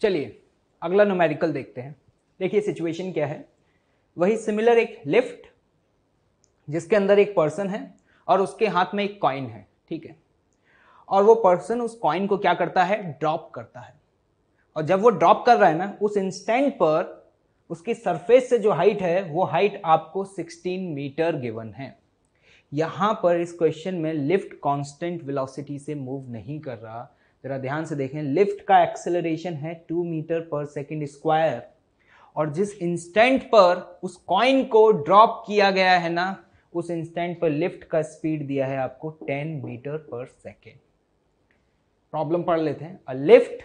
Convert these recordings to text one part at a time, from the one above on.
चलिए अगला न्यूमेरिकल देखते हैं। देखिए सिचुएशन क्या है, वही सिमिलर एक लिफ्ट जिसके अंदर एक पर्सन है और उसके हाथ में एक कॉइन है, ठीक है। और वो पर्सन उस कॉइन को क्या करता है, ड्रॉप करता है। और जब वो ड्रॉप कर रहा है ना, उस इंस्टेंट पर उसकी सरफेस से जो हाइट है वो हाइट आपको 16 मीटर गिवन है। यहां पर इस क्वेश्चन में लिफ्ट कांस्टेंट वेलोसिटी से मूव नहीं कर रहा। जरा ध्यान से देखें, लिफ्ट का एक्सेलरेशन है 2 मीटर पर सेकेंड स्क्वायर, और जिस इंस्टेंट पर उस कॉइन को ड्रॉप किया गया है ना, उस इंस्टेंट पर लिफ्ट का स्पीड दिया है आपको 10 मीटर पर सेकेंड। प्रॉब्लम पढ़ लेते हैं। A lift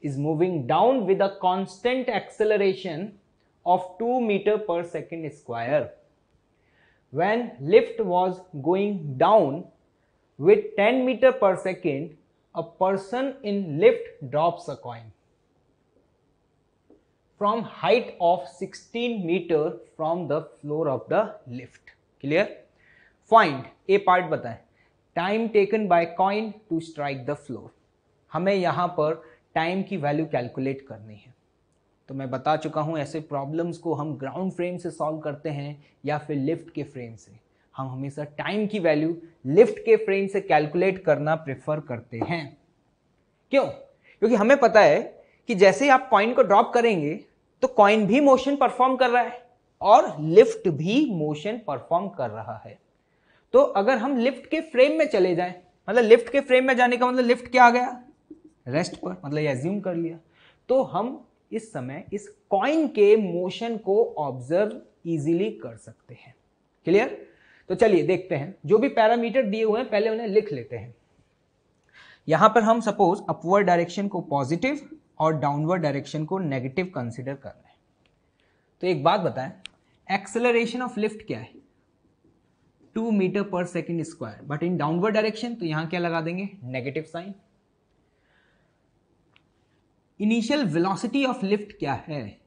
is moving down with a constant acceleration of 2 meter per second square. When lift was going down with 10 meter per second, a person in lift drops a coin from height of 16 meter from the floor of the lift. Clear? Find A part बताएं, time taken by coin to strike the floor. हमें यहां पर time की value calculate करनी है। तो मैं बता चुका हूं, ऐसे प्रॉब्लम्स को हम ग्राउंड फ्रेम से सॉल्व करते हैं या फिर लिफ्ट के फ्रेम से। हम हमेशा टाइम की वैल्यू लिफ्ट के फ्रेम से कैलकुलेट करना प्रेफर करते हैं। क्यों? क्योंकि हमें पता है कि जैसे ही आप कॉइन को ड्रॉप करेंगे तो कॉइन भी मोशन परफॉर्म कर रहा है और लिफ्ट भी मोशन परफॉर्म कर रहा है। तो अगर हम लिफ्ट के फ्रेम में चले जाएं, मतलब लिफ्ट के फ्रेम में जाने का मतलब लिफ्ट क्या आ गया, रेस्ट पर, मतलब ये एज्यूम कर लिया, तो हम इस समय इस कॉइन के मोशन को ऑब्जर्व इजीली कर सकते हैं। क्लियर? तो चलिए देखते हैं, जो भी पैरामीटर दिए हुए हैं पहले उन्हें लिख लेते हैं। यहां पर हम सपोज अपवर्ड डायरेक्शन को पॉजिटिव और डाउनवर्ड डायरेक्शन को नेगेटिव कंसीडर कर रहे हैं। तो एक बात बताएं, एक्सेलरेशन ऑफ लिफ्ट क्या है, 2 metre per second square, but in downward direction तो यहां क्या लगा देंगे, negative sign. Initial velocity of lift क्या है,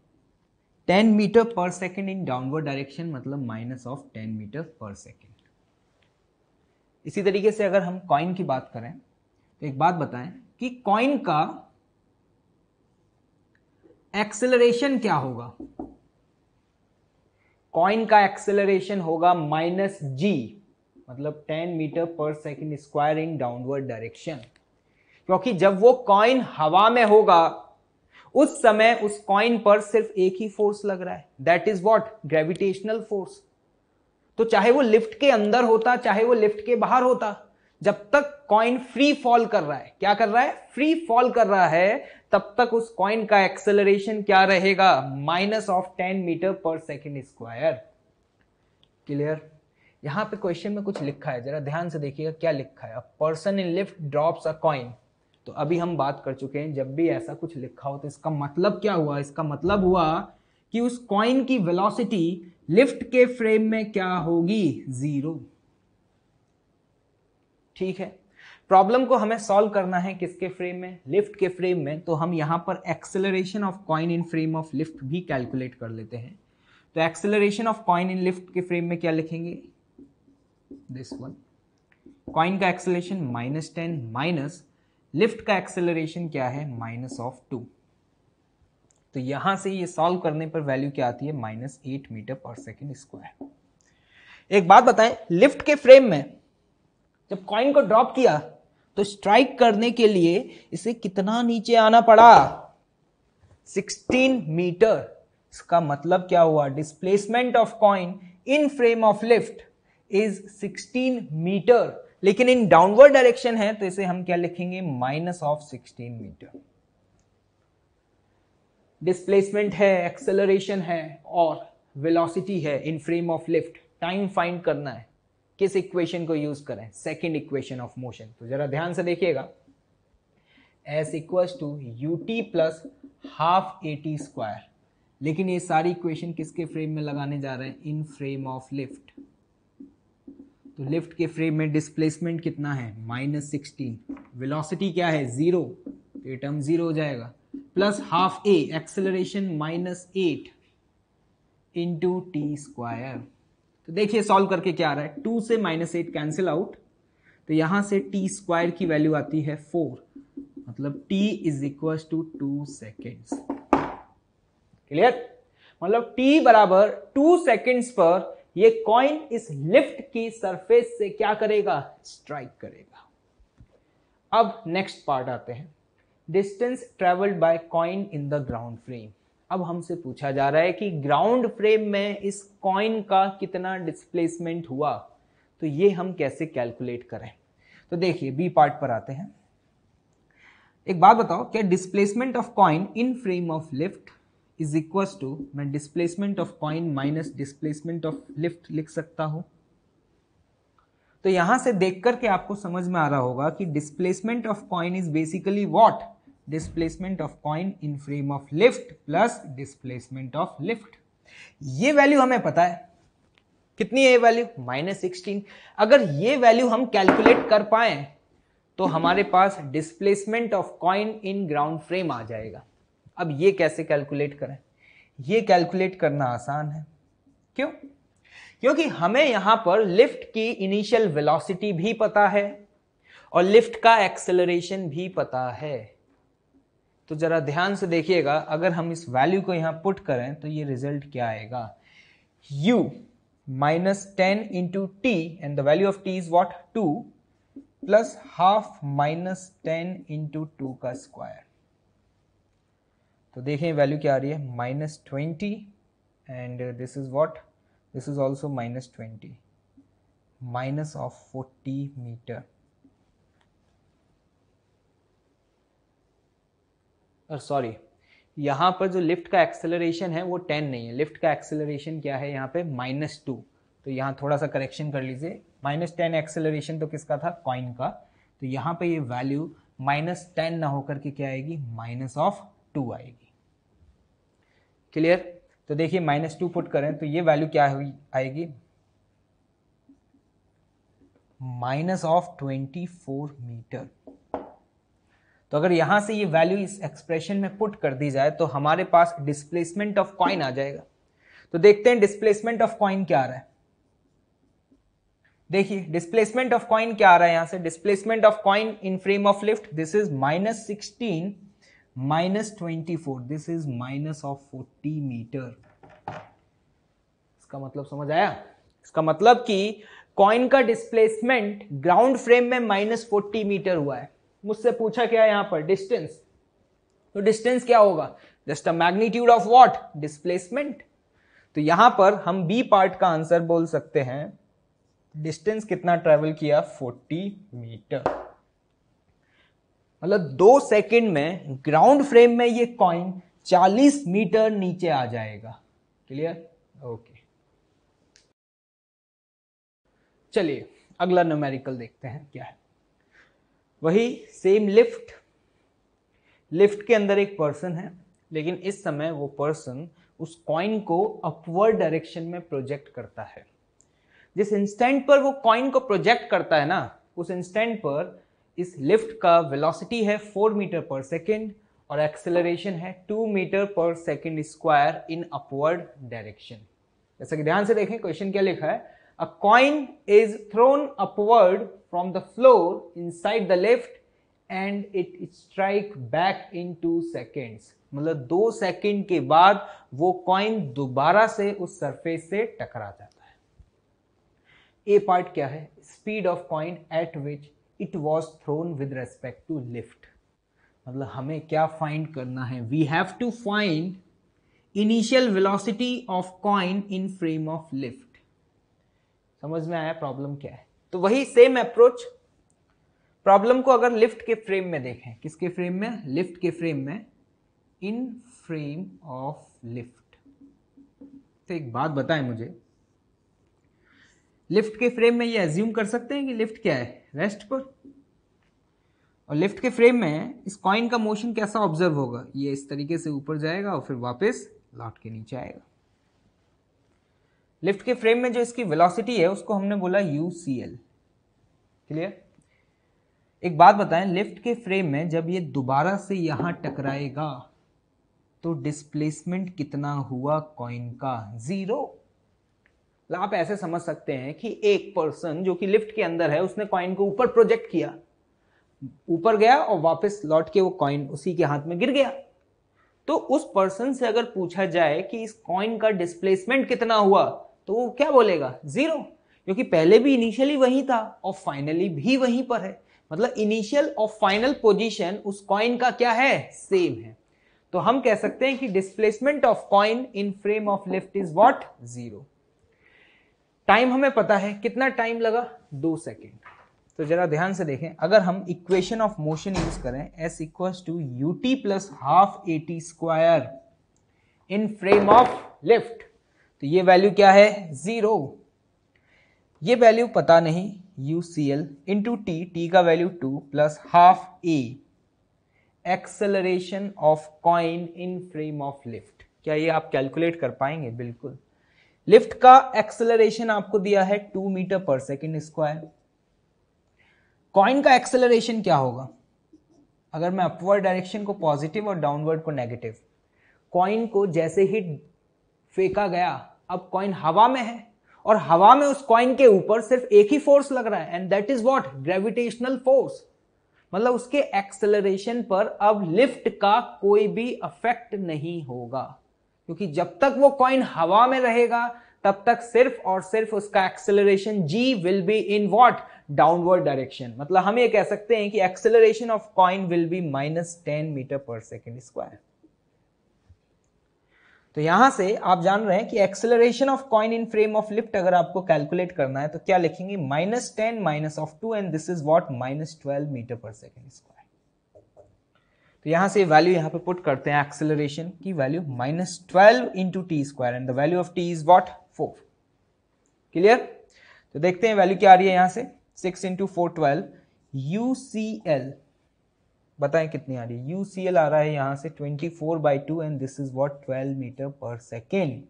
10 metre per second in downward direction, मतलब minus of 10 metre per second. इसी तरीके से अगर हम कॉइन की बात करें तो एक बात बताएं कि कॉइन का एक्सेलरेशन क्या होगा, कॉइन का एक्सेलरेशन होगा माइनस जी, मतलब 10 मीटर पर सेकेंड स्क्वायर इन डाउनवर्ड डायरेक्शन। क्योंकि जब वो कॉइन हवा में होगा उस समय उस कॉइन पर सिर्फ एक ही फोर्स लग रहा है, that is what, gravitational force. तो चाहे वो लिफ्ट के अंदर होता चाहे वो लिफ्ट के बाहर होता, जब तक कॉइन फ्री फॉल कर रहा है, क्या कर रहा है, फ्री फॉल कर रहा है, तब तक उस कॉइन का एक्सेलरेशन क्या रहेगा, minus of 10 metre per second square. Clear? यहां पे क्वेश्चन में कुछ लिखा है, जरा ध्यान से देखिएगा क्या लिखा है, a person in lift drops a coin. तो अभी हम बात कर चुके हैं, जब भी ऐसा कुछ लिखा हो तो इसका मतलब क्या हुआ, इसका मतलब हुआ कि उस कॉइन की वेलोसिटी लिफ्ट के फ्रेम में क्या होगी, 0। ठीक है, प्रॉब्लम को हमें सॉल्व करना है किसके फ्रेम में, लिफ्ट के फ्रेम में। तो हम यहां पर acceleration of coin in frame of lift भी कैलकुलेट कर लेते हैं। तो acceleration of coin in lift के फ्रेम में क्या लिखेंगे, दिस वन, कॉइन का एक्सेलरेशन -10 माइनस लिफ्ट का एक्सेलरेशन क्या है, माइनस ऑफ 2। तो यहां से ये सॉल्व करने पर वैल्यू क्या आती है, -8 मीटर पर सेकेंड स्क्वायर। एक बात बताएं, लिफ्ट के फ्रेम में जब कॉइन को ड्रॉप किया तो स्ट्राइक करने के लिए इसे कितना नीचे आना पड़ा, 16 मीटर। इसका मतलब क्या हुआ, displacement of coin in frame of lift is 16 metre, लेकिन इन डाउनवर्ड डायरेक्शन है तो इसे हम क्या लिखेंगे, माइनस ऑफ 16 मीटर। डिस्प्लेसमेंट है, एक्सेलरेशन है और वेलोसिटी है इन frame of lift. Time find करना है, किस इक्वेशन को यूज करें, सेकेंड इक्वेशन ऑफ मोशन। तो जरा ध्यान से देखिएगा, S equals to ut plus half AT square, लेकिन ये सारी इक्वेशन किसके फ्रेम में लगाने जा रहे हैं, इन फ्रेम ऑफ लिफ्ट। तो लिफ्ट के फ्रेम में डिस्प्लेसमेंट कितना है, -16, वेलोसिटी क्या है, 0, तो ये टर्म 0 हो जाएगा, plus half A acceleration -8 into T square. तो देखिए सॉल्व करके क्या आ रहा है, 2 से -8 कैंसिल आउट, तो यहां से टी स्क्वायर की वैल्यू आती है 4, मतलब t is equal to 2 seconds. Clear? मतलब t बराबर 2 सेकेंड्स पर ये कॉइन इस लिफ्ट की सरफेस से क्या करेगा? स्ट्राइक करेगा। अब नेक्स्ट पार्ट आते हैं, distance travelled by coin in the ground frame. अब हमसे पूछा जा रहा है कि ग्राउंड फ्रेम में इस कॉइन का कितना डिस्प्लेसमेंट हुआ, तो ये हम कैसे कैलकुलेट करें? तो देखिए बी पार्ट पर आते हैं। एक बात बताओ, क्या displacement of coin in frame of lift is equal to, मैं displacement of coin minus displacement of lift लिख सकता हूं? तो यहां से देख करके आपको समझ में आ रहा होगा कि displacement of coin is basically what? Displacement of coin in frame of lift plus displacement of lift. ये वैल्यू हमें पता है, कितनी है ये वैल्यू? -16। अगर ये वैल्यू हम कैलकुलेट कर पाए तो हमारे पास displacement of coin in ground frame आ जाएगा। अब ये कैसे कैलकुलेट करें? ये कैलकुलेट करना आसान है। क्यों? क्योंकि हमें यहां पर लिफ्ट की इनिशियल वेलोसिटी भी पता है और लिफ्ट का एक्सेलरेशन भी पता है। तो जरा ध्यान से देखिएगा, अगर हम इस वैल्यू को यहां पुट करें तो ये रिजल्ट क्या आएगा? u -10 into t and the value of t is what? 2 plus half -10 into 2 का स्क्वायर। तो देखें वैल्यू क्या आ रही है? -20 and this is what? This is also -20, minus of 40 metre. और सॉरी, यहां पर जो लिफ्ट का एक्सेलरेशन है वो 10 नहीं है, लिफ्ट का एक्सेलरेशन क्या है यहाँ पे? -2। तो यहाँ थोड़ा सा करेक्शन कर लीजिए, -10 एक्सेलरेशन तो किसका था? कॉइन का। तो यहाँ पे ये वैल्यू -10 ना होकर के क्या आएगी? -2 आएगी। क्लियर? तो देखिए -2 पुट करें तो ये वैल्यू क्या हुई आएगी? -24 मीटर। तो अगर यहां से ये वैल्यू इस एक्सप्रेशन में पुट कर दी जाए तो हमारे पास डिस्प्लेसमेंट ऑफ कॉइन आ जाएगा। तो देखते हैं डिस्प्लेसमेंट ऑफ कॉइन क्या आ रहा है। देखिए डिस्प्लेसमेंट ऑफ कॉइन क्या आ रहा है यहां से? Displacement of coin in frame of lift, this is -16 -24, this is -40 metre. इसका मतलब समझ आया? इसका मतलब कि कॉइन का डिस्प्लेसमेंट ग्राउंड फ्रेम में -40 मीटर हुआ है। मुझसे पूछा क्या है यहां पर? डिस्टेंस। तो डिस्टेंस क्या होगा? Just a magnitude of what? Displacement. तो यहां पर हम बी पार्ट का आंसर बोल सकते हैं, डिस्टेंस कितना ट्रेवल किया? 40 मीटर। मतलब 2 सेकंड में ग्राउंड फ्रेम में ये कॉइन 40 मीटर नीचे आ जाएगा। क्लियर? ओके, चलिए अगला न्यूमेरिकल देखते हैं क्या है। वही सेम लिफ्ट के अंदर एक पर्सन है, लेकिन इस समय वो पर्सन उस कॉइन को अपवर्ड डायरेक्शन में प्रोजेक्ट करता है। जिस इंस्टेंट पर वो कॉइन को प्रोजेक्ट करता है ना, उस इंस्टेंट पर इस लिफ्ट का वेलोसिटी है 4 मीटर पर सेकेंड और एक्सेलरेशन है 2 मीटर पर सेकेंड स्क्वायर इन अपवर्ड डायरेक्शन। जैसा कि ध्यान से देखें क्वेश्चन क्या लिखा है? अ coin is throne upward from the floor inside the lift and it strike back in 2 seconds. मतलब 2 सेकेंड के बाद वो कॉइन दोबारा से उस सरफेस से टकरा जाता है। ए पार्ट क्या है? Speed of coin at which it was thrown with respect to lift. मतलब हमें क्या फाइंड करना है? We have to find initial velocity of coin in frame of lift. समझ में आया प्रॉब्लम क्या है? तो वही सेम अप्रोच, प्रॉब्लम को अगर लिफ्ट के फ्रेम में देखें, किसके फ्रेम में? लिफ्ट के फ्रेम में, इन फ्रेम ऑफ लिफ्ट। तो एक बात बताएं मुझे, लिफ्ट के फ्रेम में ये एज्यूम कर सकते हैं कि लिफ्ट क्या है? रेस्ट पर। और लिफ्ट के फ्रेम में इस कॉइन का मोशन कैसा ऑब्जर्व होगा? ये इस तरीके से ऊपर जाएगा और फिर वापस लौट के नीचे आएगा। लिफ्ट के फ्रेम में जो इसकी वेलोसिटी है उसको हमने बोला UCL। क्लियर? एक बात बताएं, लिफ्ट के फ्रेम में जब ये दोबारा से यहां टकराएगा तो डिस्प्लेसमेंट कितना हुआ कॉइन का? 0। आप ऐसे समझ सकते हैं कि एक पर्सन जो कि लिफ्ट के अंदर है उसने कॉइन को ऊपर प्रोजेक्ट किया, ऊपर गया और वापस लौट के वो कॉइन उसी के हाथ में गिर गया। तो उस पर्सन से अगर पूछा जाए कि इस कॉइन का डिस्प्लेसमेंट कितना हुआ, तो वो क्या बोलेगा? 0, क्योंकि पहले भी इनिशियली वही था और फाइनली भी वहीं पर है। मतलब इनिशियल और फाइनल पोजीशन उस कॉइन का क्या है? सेम है। तो हम कह सकते हैं कि displacement of coin in frame of lift is what? 0। Time हमें पता है, कितना टाइम लगा? 2 सेकेंड। तो जरा ध्यान से देखें, अगर हम इक्वेशन ऑफ मोशन यूज करें s equals to ut plus half at square in frame of lift, तो ये वैल्यू क्या है? 0। ये वैल्यू पता नहीं, UCL इंटू t का value 2 plus half a acceleration of coin in frame of lift. क्या ये आप कैलकुलेट कर पाएंगे? बिल्कुल। लिफ्ट का एक्सेलरेशन आपको दिया है 2 metre per second square. Coin का एक्सेलरेशन क्या होगा? अगर मैं अपवर्ड डायरेक्शन को पॉजिटिव और डाउनवर्ड को नेगेटिव, कॉइन को जैसे ही फेंका गया, अब कॉइन हवा में है और हवा में उस कॉइन के ऊपर सिर्फ एक ही फोर्स लग रहा है, and that is what? Gravitational force. मतलब उसके एक्सेलरेशन पर अब लिफ्ट का कोई भी इफेक्ट नहीं होगा, क्योंकि जब तक वो कॉइन हवा में रहेगा तब तक सिर्फ और सिर्फ उसका acceleration g will be in what? Downward direction. मतलब हम ये कह सकते हैं कि acceleration of coin will be -10 metre per second square. तो यहां से आप जान रहे हैं कि acceleration of coin in frame of lift अगर आपको कैलकुलेट करना है तो क्या लिखेंगे? -10 minus of 2 and this is what? -12 metre per second square. तो यहां से वैल्यू यहां पे पुट करते हैं, एक्सेलरेशन की value -12 into T square and the value of T is what? 4। Clear? तो देखते हैं वैल्यू क्या आ रही है यहां से। 6 इंटू 4 12। UCL बताएं कितनी आ रही है? UCL आ रहा है यहां से 24/2 and this is what? 12 metre per second.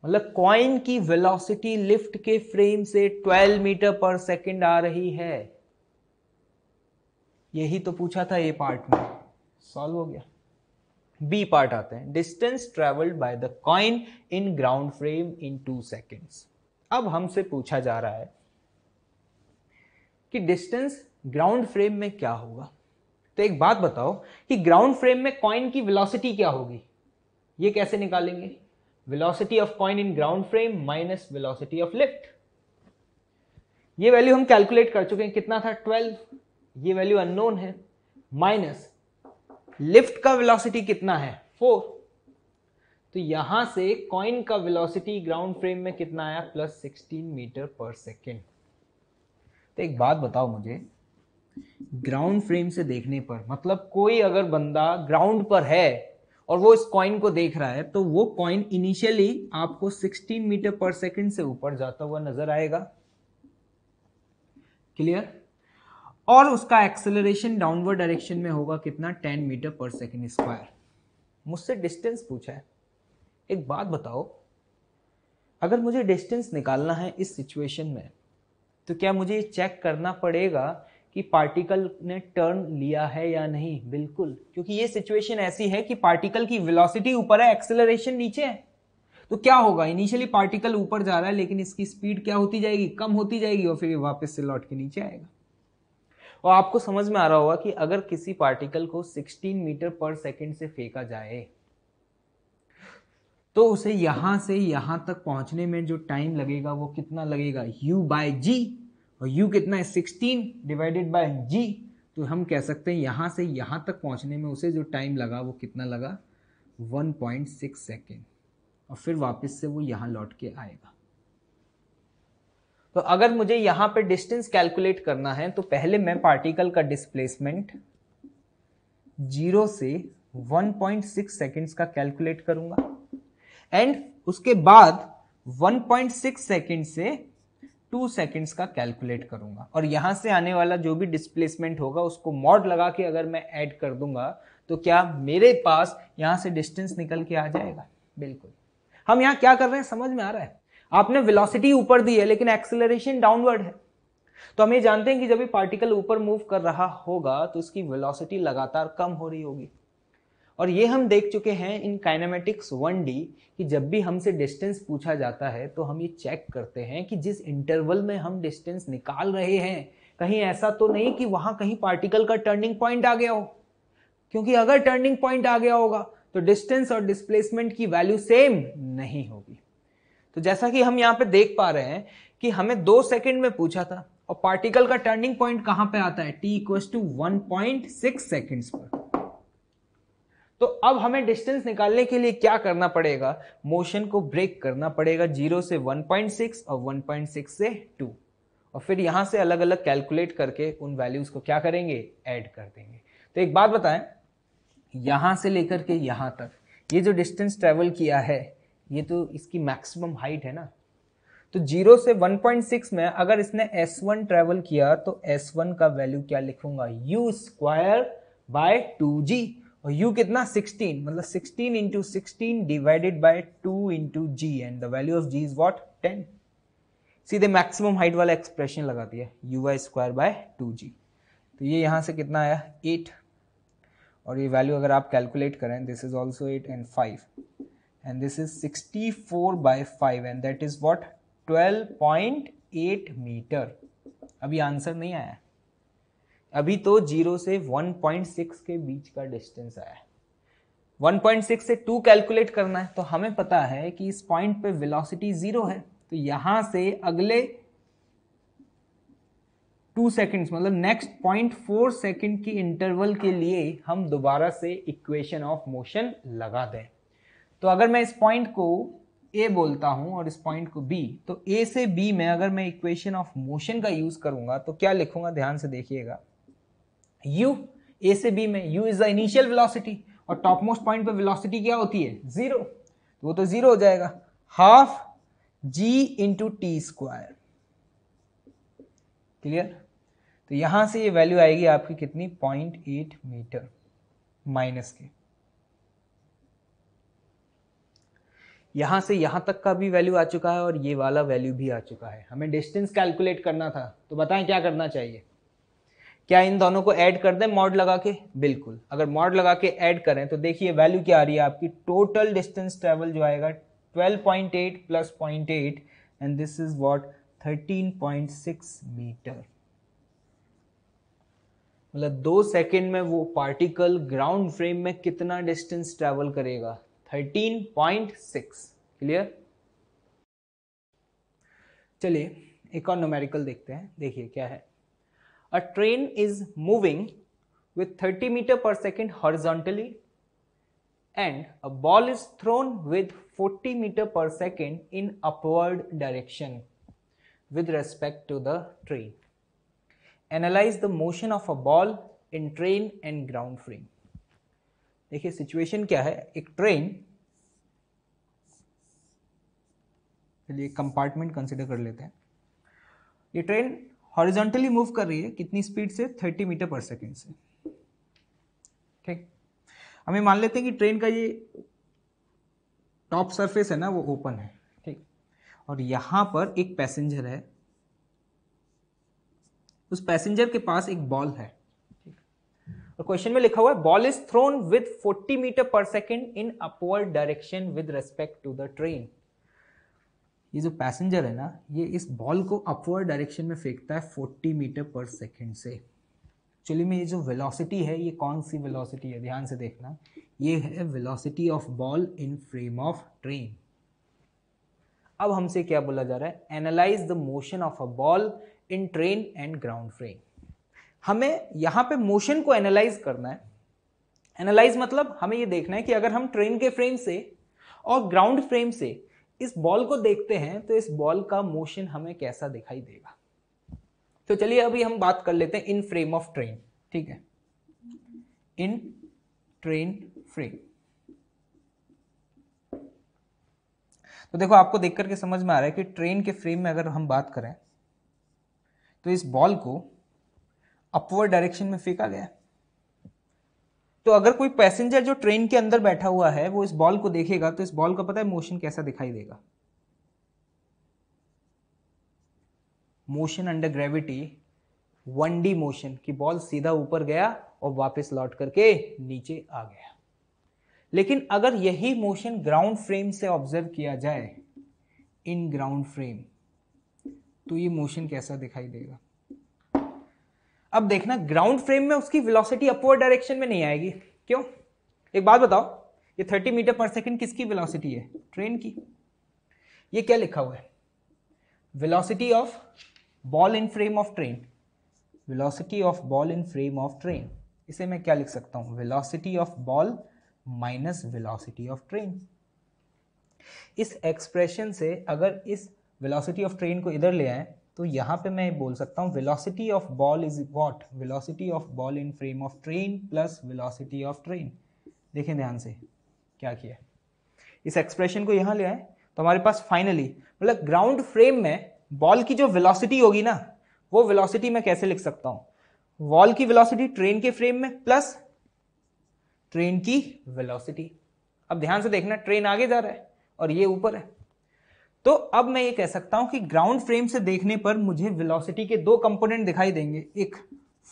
मतलब कॉइन की वेलोसिटी लिफ्ट के फ्रेम से 12 मीटर पर सेकेंड आ रही है। यही तो पूछा था ए पार्ट में, सॉल्व हो गया। बी पार्ट आते हैं, distance travelled by the coin in ground frame in 2 seconds. अब हमसे पूछा जा रहा है कि डिस्टेंस ग्राउंड फ्रेम में क्या होगा। तो एक बात बताओ कि ग्राउंड फ्रेम में कॉइन की वेलोसिटी क्या होगी? ये कैसे निकालेंगे? Velocity of coin in ground frame minus velocity of lift. ये वैल्यू हम कैलकुलेट कर चुके हैं, कितना था? 12। ये वैल्यू अननोन है, माइनस लिफ्ट का वेलोसिटी कितना है? 4। तो यहां से कॉइन का वेलोसिटी ग्राउंड फ्रेम में कितना आया? +16 मीटर पर सेकेंड। तो एक बात बताओ मुझे, ग्राउंड फ्रेम से देखने पर, मतलब कोई अगर बंदा ग्राउंड पर है और वो इस कॉइन को देख रहा है, तो वो कॉइन इनिशियली आपको 16 मीटर पर सेकेंड से ऊपर जाता हुआ नजर आएगा। क्लियर? और उसका एक्सेलरेशन डाउनवर्ड डायरेक्शन में होगा कितना? 10 मीटर पर सेकेंड स्क्वायर। मुझसे डिस्टेंस पूछा है। एक बात बताओ, अगर मुझे डिस्टेंस निकालना है इस सिचुएशन में, तो क्या मुझे चेक करना पड़ेगा कि पार्टिकल ने टर्न लिया है या नहीं? बिल्कुल, क्योंकि ये सिचुएशन ऐसी है कि पार्टिकल की वेलोसिटी ऊपर है, एक्सेलरेशन नीचे है। तो क्या होगा? इनिशियली पार्टिकल ऊपर जा रहा है, लेकिन इसकी स्पीड क्या होती जाएगी? कम होती जाएगी, और फिर वापस से लौट के नीचे आएगा। और आपको समझ में आ रहा होगा कि अगर किसी पार्टिकल को 16 मीटर पर सेकेंड से फेंका जाए, तो उसे यहां से यहां तक पहुंचने में जो टाइम लगेगा वो कितना लगेगा? U/g, और U कितना है? 16 डिवाइडेड बाय g। तो हम कह सकते हैं यहां से यहां तक पहुंचने में उसे जो टाइम लगा वो कितना लगा? 1.6 सेकेंड, और फिर वापस से वो यहां लौट के आएगा। तो अगर मुझे यहां पे डिस्टेंस कैलकुलेट करना है, तो पहले मैं पार्टिकल का डिस्प्लेसमेंट 0 से 1.6 सेकेंड्स का कैलकुलेट करूंगा, एंड उसके बाद 1.6 सेकेंड से 2 सेकेंड्स का कैलकुलेट करूंगा, और यहां से आने वाला जो भी डिस्प्लेसमेंट होगा उसको मॉड लगा के अगर मैं ऐड कर दूंगा, तो क्या मेरे पास यहां से डिस्टेंस निकल के आ जाएगा? बिल्कुल। हम यहां क्या कर रहे हैं समझ में आ रहा है? आपने वेलोसिटी ऊपर दी है लेकिन एक्सेलरेशन डाउनवर्ड है। तो हम ये जानते हैं कि जब भी पार्टिकल ऊपर मूव कर रहा होगा तो उसकी वेलोसिटी लगातार कम हो रही होगी, और ये हम देख चुके हैं इन काइनेमेटिक्स 1D कि जब भी हमसे डिस्टेंस पूछा जाता है तो हम ये चेक करते हैं कि जिस इंटरवल में हम डिस्टेंस निकाल रहे हैं, कहीं ऐसा तो नहीं कि वहां कहीं पार्टिकल का टर्निंग पॉइंट आ गया हो, क्योंकि अगर टर्निंग पॉइंट आ गया होगा तो डिस्टेंस और डिस्प्लेसमेंट की वैल्यू सेम नहीं होगी। तो जैसा कि हम यहां पे देख पा रहे हैं कि हमें 2 सेकंड में पूछा था और पार्टिकल का टर्निंग पॉइंट कहां पे आता है, t इक्वल टू 1.6 सेकेंड्स पर। तो अब हमें डिस्टेंस निकालने के लिए क्या करना पड़ेगा, मोशन को ब्रेक करना पड़ेगा 0 से 1.6 और 1.6 से 2, और फिर यहां से अलग अलग कैलकुलेट करके उन वैल्यूज को क्या करेंगे, ऐड कर देंगे। तो एक बात बताएं, यहां से लेकर के यहां तक ये जो डिस्टेंस ट्रेवल किया है ये तो इसकी मैक्सिमम हाइट है ना, तो 0 से 1.6 में अगर इसने S1 ट्रेवल किया तो S1 का वैल्यू क्या लिखूंगा, u² बाय 2g, और u कितना 16, मतलब 16 into 16 divided by 2 into G, and the value of g is what 10। सीधे मैक्सिमम हाइट वाला एक्सप्रेशन लगा दिया, uy² बाय 2g। तो ये यहां से कितना आया 8, और ये वैल्यू अगर आप कैलकुलेट करें, this is also 8 and 5 and this is 64 by 5 and that is what 12.8 metre. अभी आंसर नहीं आया, अभी तो 0 से 1.6 के बीच का डिस्टेंस आया है। 1.6 से 2 कैलकुलेट करना है, तो हमें पता है कि इस पॉइंट पे वेलोसिटी 0 है, तो यहां से अगले 2 सेकेंड्स मतलब नेक्स्ट 0.4 सेकेंड की इंटरवल के लिए हम दोबारा से इक्वेशन ऑफ मोशन लगा दें। तो अगर मैं इस पॉइंट को A बोलता हूं और इस पॉइंट को B, तो A से B में अगर मैं इक्वेशन ऑफ मोशन का यूज करूंगा तो क्या लिखूंगा, ध्यान से देखिएगा, U A से B में U is the initial velocity, और टॉप मोस्ट पॉइंट पे वेलोसिटी क्या होती है 0, तो वो तो 0 हो जाएगा, half G into T square. Clear? तो यहां से ये वैल्यू आएगी आपकी कितनी 0.8 मीटर माइनस के, यहां से यहां तक का भी वैल्यू आ चुका है और ये वाला वैल्यू भी आ चुका है। हमें डिस्टेंस कैलकुलेट करना था, तो बताएं क्या करना चाहिए, क्या इन दोनों को ऐड कर दें मॉड लगा के, बिल्कुल। अगर मॉड लगा के ऐड करें तो देखिए वैल्यू क्या आ रही है आपकी, टोटल डिस्टेंस ट्रेवल जो आएगा 12.8 plus 0.8 and this is what 13.6 metre. मतलब 2 सेकेंड में वो पार्टिकल ग्राउंड फ्रेम में कितना डिस्टेंस ट्रेवल करेगा, 13.6। क्लियर? चलिए एक और न्यूमेरिकल देखते हैं, देखिए क्या है। अ train is moving with 30 meter per second horizontally and a ball is thrown with 40 meter per second in upward direction with respect to the train. Analyze the motion of a ball in train and ground frame. देखिए situation क्या है, एक train, चलिए compartment consider कर लेते हैं। ये train horizontally move कर रही है, कितनी स्पीड से 30 मीटर पर सेकेंड से। ठीक, हमें मान लेते हैं कि ट्रेन का ये टॉप सरफेस है ना वो ओपन है, ठीक, और यहां पर एक पैसेंजर है, उस पैसेंजर के पास एक बॉल है, ठीक, और क्वेश्चन में लिखा हुआ है ball is thrown with 40 metre per second in upward direction with respect to the train. ये जो पैसेंजर है ना, ये इस बॉल को अपवर्ड डायरेक्शन में फेंकता है 40 मीटर पर सेकेंड से। एक्चुअली में ये जो वेलोसिटी है, ये कौन सी वेलोसिटी है, ध्यान से देखना, ये है velocity of ball in frame of train. अब हमसे क्या बोला जा रहा है, analyse the motion of a ball in train and ground frame. हमें यहां पे मोशन को एनालाइज करना है। एनालाइज मतलब हमें ये देखना है कि अगर हम ट्रेन के फ्रेम से और ग्राउंड फ्रेम से इस बॉल को देखते हैं तो इस बॉल का मोशन हमें कैसा दिखाई देगा। तो चलिए अभी हम बात कर लेते हैं इन फ्रेम ऑफ ट्रेन, ठीक है, इन ट्रेन फ्रेम। तो देखो आपको देख करके समझ में आ रहा है कि ट्रेन के फ्रेम में अगर हम बात करें तो इस बॉल को अपवर्ड डायरेक्शन में फेंका गया। तो अगर कोई पैसेंजर जो ट्रेन के अंदर बैठा हुआ है वो इस बॉल को देखेगा तो इस बॉल का पता है मोशन कैसा दिखाई देगा, motion under gravity 1D motion, कि बॉल सीधा ऊपर गया और वापस लौट करके नीचे आ गया। लेकिन अगर यही मोशन ग्राउंड फ्रेम से ऑब्जर्व किया जाए, इन ग्राउंड फ्रेम, तो ये मोशन कैसा दिखाई देगा। अब देखना ग्राउंड फ्रेम में उसकी वेलोसिटी अपवर्ड डायरेक्शन में नहीं आएगी। क्यों? एक बात बताओ, ये 30 मीटर पर सेकंड किसकी वेलोसिटी है? ट्रेन की। ये क्या लिखा हुआ है? Velocity of ball in frame of train, velocity of ball in frame of train. इसे मैं क्या लिख सकता हूं? Velocity of ball minus velocity of train. इस एक्सप्रेशन से अगर इस वेलोसिटी ऑफ ट्रेन को इधर ले आए तो यहां पे मैं बोल सकता हूं velocity of ball is what? Velocity of ball in frame of train plus velocity of train. देखें ध्यान से क्या किया, इस एक्सप्रेशन को यहां ले आए तो हमारे पास फाइनली मतलब ग्राउंड फ्रेम में बॉल की जो वेलोसिटी होगी ना, वो वेलोसिटी मैं कैसे लिख सकता हूं? बॉल की वेलोसिटी ट्रेन के फ्रेम में प्लस ट्रेन की वेलोसिटी। अब ध्यान से देखना, ट्रेन आगे जा रहा है और ये ऊपर है, तो अब मैं ये कह सकता हूं कि ग्राउंड फ्रेम से देखने पर मुझे वेलोसिटी के दो कंपोनेंट दिखाई देंगे, एक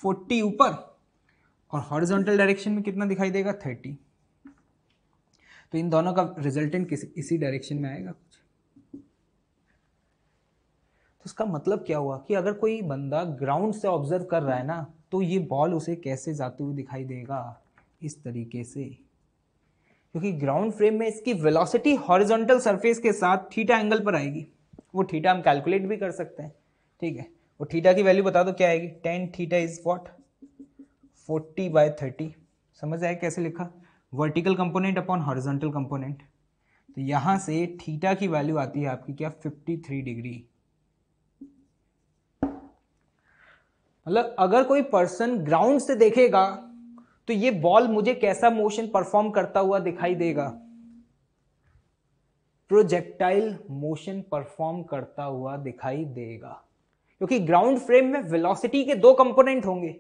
40 ऊपर और हॉरिजॉन्टल डायरेक्शन में कितना दिखाई देगा? 30। तो इन दोनों का रिजल्टेंट इसी डायरेक्शन में आएगा कुछ। तो इसका मतलब क्या हुआ कि अगर कोई बंदा ग्राउंड से ऑब्जर्व कर रहा है ना, तो ये बॉल उसे कैसे जाते हुए दिखाई देगा? इस तरीके से, क्योंकि ग्राउंड फ्रेम में इसकी वेलोसिटी हॉरिजॉन्टल सरफेस के साथ थीटा एंगल पर आएगी। वो थीटा हम कैलकुलेट भी कर सकते हैं, ठीक है। वो थीटा की वैल्यू बता दो क्या आएगी? tan theta is what? 40/30। समझ आया कैसे लिखा? Vertical component upon horizontal component. तो यहां से थीटा की वैल्यू आती है आपकी क्या? 53 डिग्री। मतलब अगर कोई पर्सन ग्राउंड से देखेगा तो ये बॉल मुझे कैसा मोशन परफॉर्म करता हुआ दिखाई देगा? प्रोजेक्टाइल मोशन परफॉर्म करता हुआ दिखाई देगा, क्योंकि ग्राउंड फ्रेम में वेलोसिटी के दो कंपोनेंट होंगे।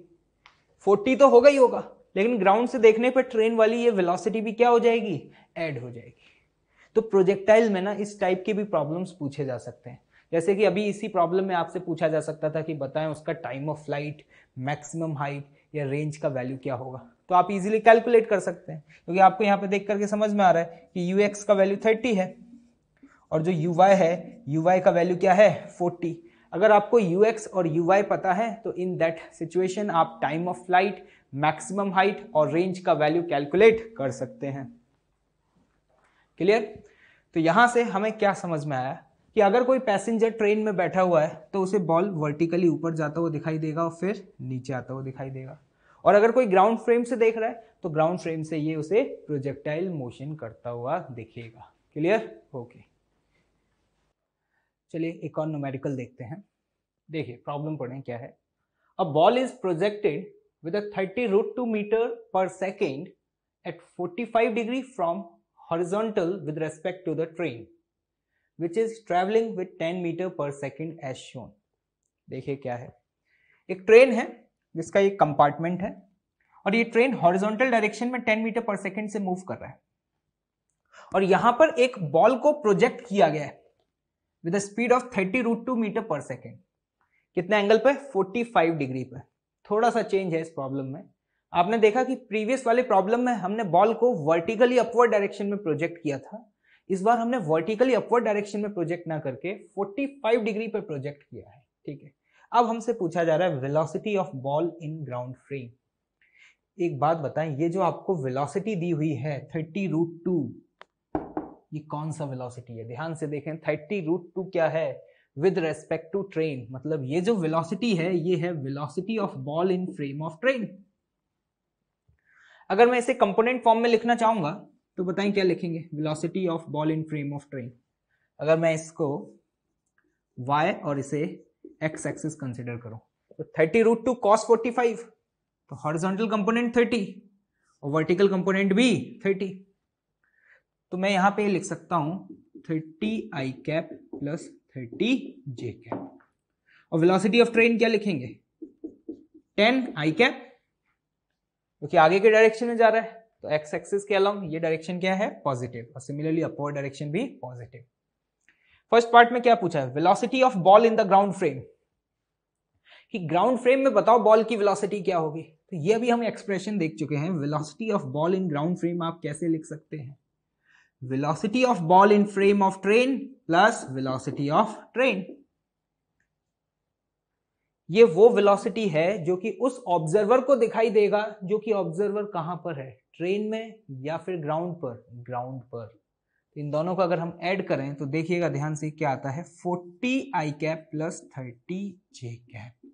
40 तो होगा ही होगा, लेकिन ग्राउंड से देखने पर ट्रेन वाली ये वेलोसिटी भी क्या हो जाएगी? ऐड हो जाएगी। तो प्रोजेक्टाइल में ना इस टाइप के भी प्रॉब्लम्स पूछे जा सकते हैं। जैसे कि अभी इसी प्रॉब्लम में आपसे पूछा जा सकता था कि बताएं उसका time of flight, maximum height या रेंज का वैल्यू क्या होगा। तो आप इजीली कैलकुलेट कर सकते हैं, क्योंकि आपको यहाँ पे देख करके समझ में आ रहा है कि ux का वैल्यू 30 है और जो uy है, uy का वैल्यू क्या है? 40। अगर आपको ux और uy पता है तो इन दैट सिचुएशन आप time of flight, maximum height और रेंज का वैल्यू कैलकुलेट कर सकते हैं। क्लियर? तो यहां से हमें क्या समझ में आया कि अगर कोई पैसेंजर ट्रेन में बैठा हुआ है तो उसे बॉल वर्टिकली ऊपर जाता हुआ दिखाई देगा और फिर नीचे आता हुआ दिखाई देगा, और अगर कोई ग्राउंड फ्रेम से देख रहा है तो ग्राउंड फ्रेम से ये उसे प्रोजेक्टाइल मोशन करता हुआ दिखेगा। क्लियर? ओके, चलिए एक और न्यूमेरिकल देखते हैं। देखिए प्रॉब्लम पढ़ें क्या है। A ball is projected with a 30√2 metre per second at 45 degree from horizontal with respect to the train which is traveling with 10 meter per second as shown। देखिए क्या है, एक ट्रेन है जिसका एक कंपार्टमेंट है और ये ट्रेन हॉरिजॉन्टल डायरेक्शन में 10 मीटर पर सेकेंड से मूव कर रहा है, और यहां पर एक बॉल को प्रोजेक्ट किया गया है with speed of 30√2 metre per second. कितने एंगल पे? 45 डिग्री पे। थोड़ा सा चेंज है इस प्रॉब्लम में। आपने देखा कि प्रीवियस वाले प्रॉब्लम में हमने बॉल को वर्टिकली अपवर्ड डायरेक्शन में प्रोजेक्ट किया था, इस बार हमने वर्टिकली अपवर्ड डायरेक्शन में प्रोजेक्ट ना करके 45 डिग्री पे प्रोजेक्ट किया है, ठीक है। अब हमसे पूछा जा रहा है velocity of ball in ground frame. एक बात बताएं, ये जो आपको वेलोसिटी दी हुई है 30√2, ये कौन सा वेलोसिटी है? ध्यान से देखें, 30√2 क्या है? With respect to train. मतलब ये जो वेलोसिटी है ये है velocity of ball in frame of train. अगर मैं इसे कंपोनेंट फॉर्म में लिखना चाहूंगा तो बताएं क्या लिखेंगे? Velocity of ball in frame of train. अगर मैं इसको y और इसे x एक्सिस कंसीडर करूं तो 30√2 cos 45, तो हॉरिजॉन्टल कंपोनेंट 30 और वर्टिकल कंपोनेंट भी 30। तो मैं यहां पे लिख सकता हूं 30i cap plus 30j cap, और वेलोसिटी ऑफ ट्रेन क्या लिखेंगे? 10i कैप, क्योंकि आगे के डायरेक्शन में जा रहा है तो एक्स एक्सिस के अलोंग ये डायरेक्शन क्या है? पॉजिटिव, और सिमिलरली अपवर्ड डायरेक्शन भी पॉजिटिव। फर्स्ट पार्ट में क्या पूछा है? Velocity of ball in the ground frame, कि ग्राउंड फ्रेम में बताओ बॉल की वेलोसिटी क्या होगी। तो ये अभी हम एक्सप्रेशन देख चुके हैं। Velocity of ball in ground frame आप कैसे लिख सकते हैं? Velocity of ball in frame of train plus velocity of train. ये वो वेलोसिटी है जो कि उस ऑब्जर्वर को दिखाई देगा जो कि ऑब्जर्वर कहां पर है, ट्रेन में या फिर ग्राउंड पर, ग्राउंड पर। तो इन दोनों को अगर हम ऐड करें तो देखिएगा ध्यान से क्या आता है, 40 आई कैप प्लस 30 जे कैप।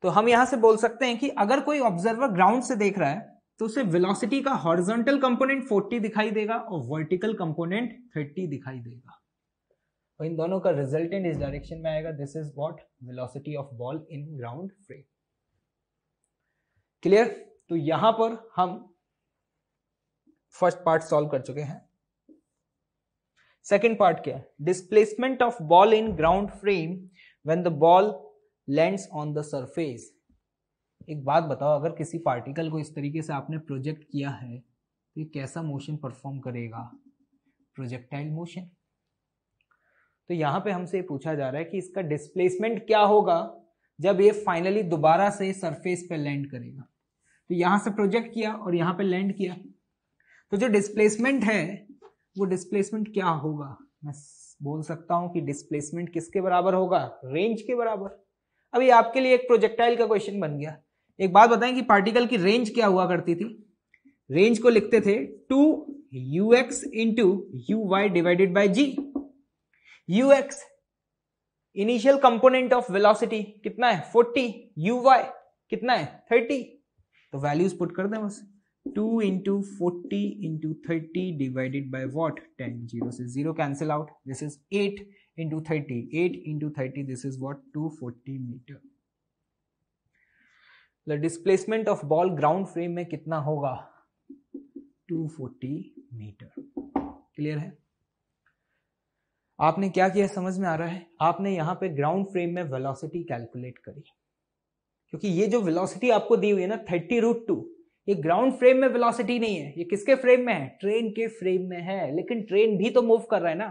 तो हम यहां से बोल सकते हैं कि अगर कोई ऑब्जर्वर ग्राउंड से देख रहा है तो उसे वेलोसिटी का हॉरिजॉन्टल कंपोनेंट 40 दिखाई देगा और वर्टिकल कंपोनेंट 30 दिखाई देगा, और इन दोनों का रिजल्टेंट इस डायरेक्शन में आएगा। This is what, velocity of ball in ground frame. Clear? तो यहां पर हम फर्स्ट पार्ट सॉल्व कर चुके हैं। सेकंड पार्ट क्या है, displacement of ball in ground frame when the ball lands on the surface. एक बात बताओ, अगर किसी पार्टिकल को इस तरीके से आपने प्रोजेक्ट किया है तो ये कैसा मोशन परफॉर्म करेगा, प्रोजेक्टाइल मोशन। तो यहां पे हमसे पूछा जा रहा है कि इसका डिस्प्लेसमेंट क्या होगा जब ये फाइनली दोबारा से सरफेस पे लैंड करेगा। तो यहां से प्रोजेक्ट किया और यहां पे लैंड किया, तो जो डिस्प्लेसमेंट है वो डिस्प्लेसमेंट क्या होगा, मैं बोल सकता हूं कि डिस्प्लेसमेंट किसके बराबर होगा, रेंज के बराबर। अभी आपके लिए एक प्रोजेक्टाइल का क्वेश्चन बन गया। एक बात बताएं कि पार्टिकल की रेंज क्या हुआ करती थी, रेंज को लिखते थे 2ux into uy divided by g। ux initial component of velocity कितना है 40, uy कितना है 30। तो वैल्यूज पुट कर दें बस, 2 into 40 into 30 divided by what 10, 0 से 0 cancel out, this is 8 into 30, 8 into 30, this is what 240 metre. The displacement of ball ground frame में कितना होगा, 240 मीटर। क्लियर है? आपने क्या किया समझ में आ रहा है, आपने यहां पे ग्राउंड फ्रेम में वेलोसिटी कैलकुलेट करी, क्योंकि ये जो वेलोसिटी आपको दी हुई है ना 30√2, ये ग्राउंड फ्रेम में वेलोसिटी नहीं है, ये किसके फ्रेम में है, ट्रेन के फ्रेम में है, लेकिन ट्रेन भी तो मूव कर रहा है ना।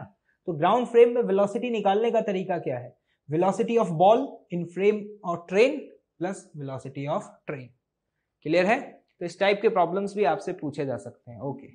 तो ग्राउंड फ्रेम में वेलोसिटी निकालने का तरीका क्या है, velocity of ball in frame और train plus velocity of train. Clear है? तो इस टाइप के प्रॉब्लम्स भी आपसे पूछे जा सकते हैं। ओके